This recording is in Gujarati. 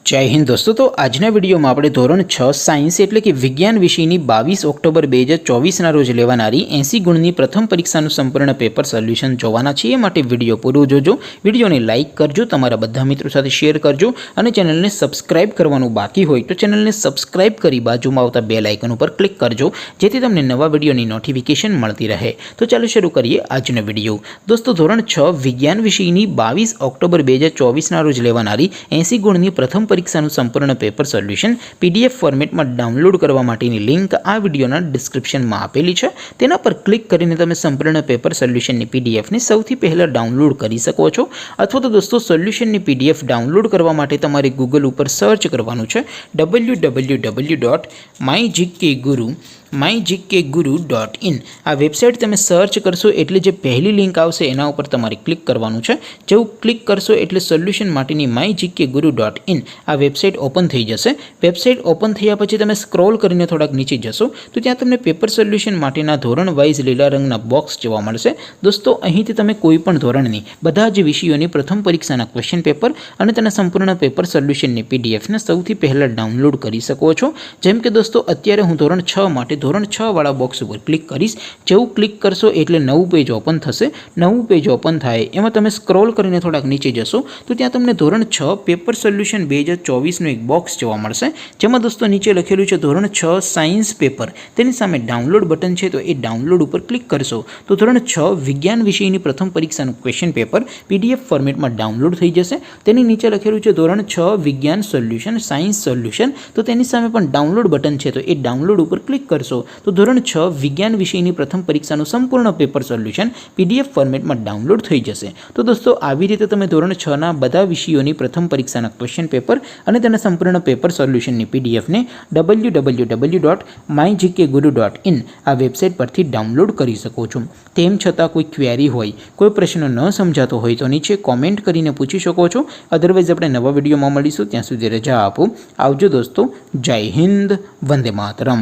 जय हिंद दोस्तों। तो आजना वीडियो में આપણે ધોરણ 6 સાયન્સ એટલે કે વિજ્ઞાન વિષયની 22 ઓક્ટોબર 2024 ના રોજ લેવાનારી 80 ગુણની પ્રથમ પરીક્ષાનું સંપૂર્ણ પેપર સોલ્યુશન જોવાના છે। એ માટે વિડિયો પૂરો જોજો, વિડિયોને લાઈક કરજો, તમારા બધા મિત્રો સાથે શેર કરજો અને ચેનલને સબસ્ક્રાઇબ કરવાનું બાકી હોય તો ચેનલને સબસ્ક્રાઇબ કરી બાજુમાં આવતા બેલ આઇકન ઉપર ક્લિક કરજો જેથી તમને નવા વિડિયોની નોટિફિકેશન મળતી રહે। તો ચાલો શરૂ કરીએ આજનો વિડિયો। દોસ્તો ધોરણ 6 વિજ્ઞાન વિષયની 22 ઓક્ટોબર 2024 ના રોજ લેવાનારી 80 ગુણની પ્રથમ પરીક્ષાનું સંપૂર્ણ પેપર સોલ્યુશન પીડીએફ ફોર્મેટમાં ડાઉનલોડ કરવા માટેની લિંક આ વિડિયોના ડિસ્ક્રિપ્શનમાં આપેલી છે। તેના પર ક્લિક કરીને તમે સંપૂર્ણ પેપર સોલ્યુશનની પીડીએફને સૌથી પહેલા ડાઉનલોડ કરી શકો છો। અથવા તો દોસ્તો સોલ્યુશનની પીડીએફ ડાઉનલોડ કરવા માટે તમારે ગૂગલ ઉપર સર્ચ કરવાનું છે www.mygkguru.in। આ વેબસાઇટ તમે સર્ચ કરશો એટલે જે પહેલી લિંક આવશે એના ઉપર તમારે ક્લિક કરવાનું છે। જેવું ક્લિક કરશો એટલે સોલ્યુશન માટેની mygkguru.in આ વેબસાઇટ ઓપન થઈ જશે। વેબસાઇટ ઓપન થયા પછી તમે સ્ક્રોલ કરીને થોડાક નીચે જશો તો ત્યાં તમને પેપર સોલ્યુશન માટેના ધોરણ વાઇઝ લીલા રંગના બોક્સ જોવા મળશે। દોસ્તો અહીંથી તમે કોઈ પણ ધોરણની બધા જ વિષયોની પ્રથમ પરીક્ષાના ક્વેશ્ચન પેપર અને તેના સંપૂર્ણ પેપર સોલ્યુશનની પીડીએફને સૌથી પહેલા ડાઉનલોડ કરી શકો છો। જેમ કે દોસ્તો અત્યારે હું ધોરણ 6 માટે ધોરણ 6 વાળા બોક્સ ઉપર ક્લિક કરીશ। જેવું ક્લિક કરશો એટલે નવું પેજ ઓપન થશે। નવું પેજ ઓપન થાય એમાં તમે સ્ક્રોલ કરીને થોડાક નીચે જશો તો ત્યાં તમને ધોરણ 6 પેપર સોલ્યુશન 2024નું એક બોક્સ જોવા મળશે જેમાં દોસ્તો નીચે લખેલું છે ધોરણ 6 સાયન્સ પેપર। તેની સામે ડાઉનલોડ બટન છે તો એ ડાઉનલોડ ઉપર ક્લિક કરશો તો ધોરણ 6 વિજ્ઞાન વિષયની પ્રથમ પરીક્ષાનું ક્વેશ્ચન પેપર પીડીએફ ફોર્મેટમાં ડાઉનલોડ થઈ જશે। તેની નીચે લખેલું છે ધોરણ 6 વિજ્ઞાન સોલ્યુશન સાયન્સ સોલ્યુશન, તો તેની સામે પણ ડાઉનલોડ બટન છે તો એ ડાઉનલોડ ઉપર ક્લિક કરશો તો ધોરણ 6 વિજ્ઞાન વિષયની પ્રથમ પરીક્ષાનું સંપૂર્ણ પેપર સોલ્યુશન પીડીએફ ફોર્મેટમાં ડાઉનલોડ થઈ જશે। તો દોસ્તો આવી રીતે તમે ધોરણ 6 ના બધા વિષયોની પ્રથમ પરીક્ષાના ક્વેશ્ચન પેપર અને તેના સંપૂર્ણ પેપર સોલ્યુશનની પીડીએફને www.mygkguru.in આ વેબસાઇટ પરથી ડાઉનલોડ કરી શકો છો। તેમ છતાં કોઈ ક્વેરી હોય, કોઈ પ્રશ્ન ન સમજાતો હોય તો નીચે કોમેન્ટ કરીને પૂછી શકો છો। અધરવાઇઝ આપણે નવા વિડીયોમાં મળીશું, ત્યાં સુધી રજા આપો। આવજો દોસ્તો, જય હિન્દ, વંદે માતરમ।